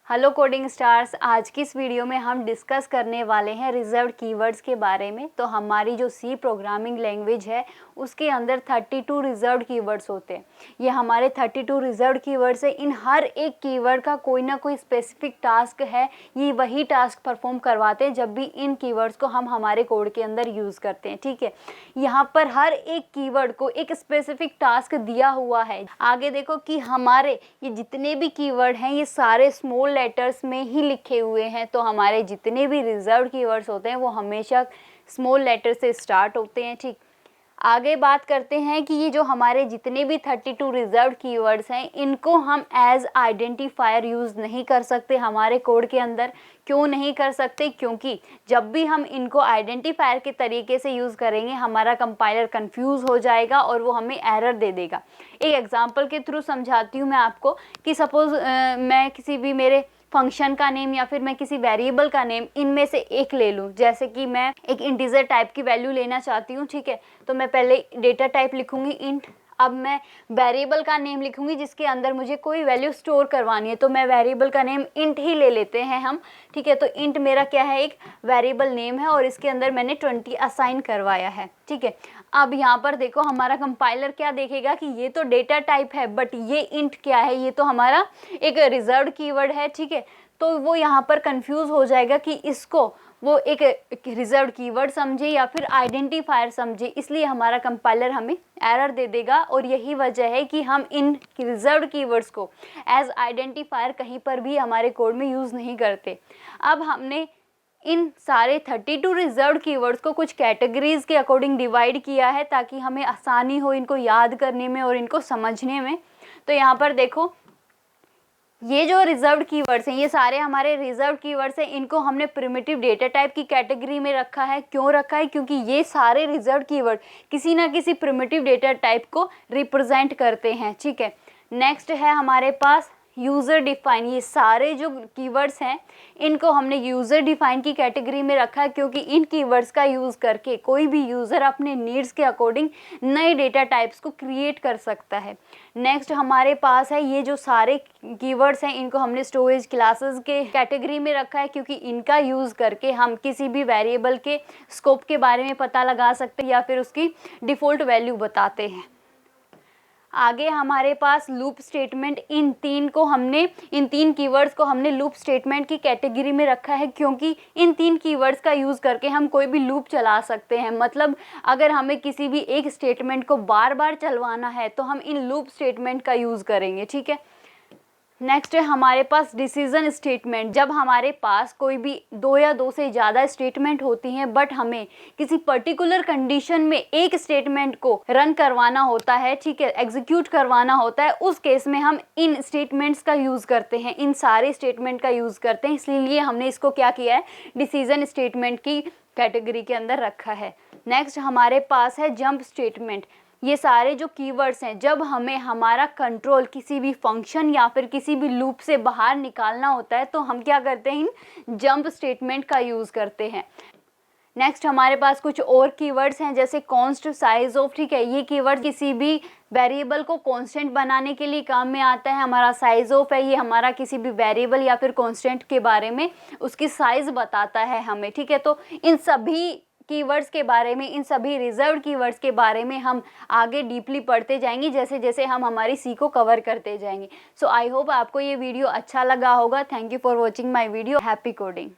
Hello coding stars, आज की इस वीडियो में हम डिस्कस करने वाले हैं रिजर्व्ड कीवर्ड्स के बारे में। तो हमारी जो सी प्रोग्रामिंग लैंग्वेज है उसके अंदर 32 रिजर्व्ड कीवर्ड्स होते हैं। ये हमारे 32 रिजर्व्ड कीवर्ड्स है। इन हर एक कीवर्ड का कोई ना कोई स्पेसिफिक टास्क है। ये वही टास्क परफॉर्म करवाते हैं जब भी इन कीवर्ड्स को हम हमारे कोड के अंदर यूज़ करते हैं। ठीक है, यहाँ पर हर एक कीवर्ड को एक स्पेसिफिक टास्क दिया हुआ है। आगे देखो कि हमारे ये जितने भी कीवर्ड हैं ये सारे स्मॉल लेटर्स में ही लिखे हुए हैं। तो हमारे जितने भी रिजर्व्ड कीवर्ड्स होते हैं वो हमेशा स्मॉल लेटर से स्टार्ट होते हैं। ठीक, आगे बात करते हैं कि ये जो हमारे जितने भी 32 रिजर्व्ड कीवर्ड्स हैं इनको हम एज आइडेंटिफायर यूज़ नहीं कर सकते हमारे कोड के अंदर। क्यों नहीं कर सकते? क्योंकि जब भी हम इनको आइडेंटिफायर के तरीके से यूज़ करेंगे हमारा कंपाइलर कंफ्यूज हो जाएगा और वो हमें एरर दे देगा। एक एग्जांपल के थ्रू समझाती हूँ मैं आपको कि सपोज़ मैं किसी भी मेरे फंक्शन का नेम या फिर मैं किसी वेरिएबल का नेम इनमें से एक ले लूँ। जैसे कि मैं एक इंटीजर टाइप की वैल्यू लेना चाहती हूँ। ठीक है, तो मैं पहले डेटा टाइप लिखूँगी इंट। अब मैं वेरिएबल का नेम लिखूँगी जिसके अंदर मुझे कोई वैल्यू स्टोर करवानी है। तो मैं वेरिएबल का नेम इंट ही ले लेते हैं हम। ठीक है, तो इंट मेरा क्या है, एक वेरिएबल नेम है और इसके अंदर मैंने 20 असाइन करवाया है। ठीक है, अब यहाँ पर देखो हमारा कंपाइलर क्या देखेगा कि ये तो डेटा टाइप है बट ये इंट क्या है, ये तो हमारा एक रिजर्व्ड कीवर्ड है। ठीक है, तो वो यहाँ पर कंफ्यूज हो जाएगा कि इसको वो एक रिजर्व्ड कीवर्ड समझे या फिर आइडेंटिफायर समझे, इसलिए हमारा कंपाइलर हमें एरर दे देगा। और यही वजह है कि हम इन रिजर्व्ड कीवर्ड्स को एज आइडेंटिफायर कहीं पर भी हमारे कोड में यूज़ नहीं करते। अब हमने इन सारे 32 रिजर्व्ड कीवर्ड्स को कुछ कैटेगरीज के अकॉर्डिंग डिवाइड किया है ताकि हमें आसानी हो इनको याद करने में और इनको समझने में। तो यहाँ पर देखो ये जो रिजर्व्ड कीवर्ड्स हैं ये सारे हमारे रिजर्व्ड कीवर्ड्स हैं। इनको हमने प्रिमिटिव डेटा टाइप की कैटेगरी में रखा है। क्यों रखा है? क्योंकि ये सारे रिजर्व्ड कीवर्ड किसी ना किसी प्रिमिटिव डेटा टाइप को रिप्रेजेंट करते हैं। ठीक है, नेक्स्ट है हमारे पास यूज़र डिफाइन। ये सारे जो कीवर्ड्स हैं इनको हमने यूज़र डिफाइन की कैटेगरी में रखा है क्योंकि इन कीवर्ड्स का यूज़ करके कोई भी यूज़र अपने नीड्स के अकॉर्डिंग नए डेटा टाइप्स को क्रिएट कर सकता है। नेक्स्ट हमारे पास है ये जो सारे कीवर्ड्स हैं इनको हमने स्टोरेज क्लासेस के कैटेगरी में रखा है क्योंकि इनका यूज़ करके हम किसी भी वेरिएबल के स्कोप के बारे में पता लगा सकते हैं या फिर उसकी डिफ़ॉल्ट वैल्यू बताते हैं। आगे हमारे पास लूप स्टेटमेंट। इन तीन कीवर्ड्स को हमने लूप स्टेटमेंट की कैटेगरी में रखा है क्योंकि इन तीन कीवर्ड्स का यूज़ करके हम कोई भी लूप चला सकते हैं। मतलब अगर हमें किसी भी एक स्टेटमेंट को बार बार चलवाना है तो हम इन लूप स्टेटमेंट का यूज़ करेंगे। ठीक है, नेक्स्ट है हमारे पास डिसीजन स्टेटमेंट। जब हमारे पास कोई भी दो या दो से ज़्यादा स्टेटमेंट होती हैं बट हमें किसी पर्टिकुलर कंडीशन में एक स्टेटमेंट को रन करवाना होता है, ठीक है, एग्जीक्यूट करवाना होता है, उस केस में हम इन स्टेटमेंट्स का यूज़ करते हैं, इन सारे स्टेटमेंट का यूज़ करते हैं। इसलिए हमने इसको क्या किया है, डिसीजन स्टेटमेंट की कैटेगरी के अंदर रखा है। नेक्स्ट हमारे पास है जंप स्टेटमेंट। ये सारे जो कीवर्ड्स हैं जब हमें हमारा कंट्रोल किसी भी फंक्शन या फिर किसी भी लूप से बाहर निकालना होता है तो हम क्या करते हैं, इन जंप स्टेटमेंट का यूज़ करते हैं। नेक्स्ट हमारे पास कुछ और कीवर्ड्स हैं जैसे कॉन्स्ट, साइज ऑफ। ठीक है, ये कीवर्ड किसी भी वेरिएबल को कांस्टेंट बनाने के लिए काम में आता है। हमारा साइज ऑफ है, ये हमारा किसी भी वेरिएबल या फिर कांस्टेंट के बारे में उसकी साइज बताता है हमें। ठीक है, तो इन सभी कीवर्ड्स के बारे में, इन सभी रिजर्व्ड कीवर्ड्स के बारे में हम आगे डीपली पढ़ते जाएंगे जैसे जैसे हम हमारी सी को कवर करते जाएंगे। सो आई होप आपको ये वीडियो अच्छा लगा होगा। Thank you for watching my video. Happy coding.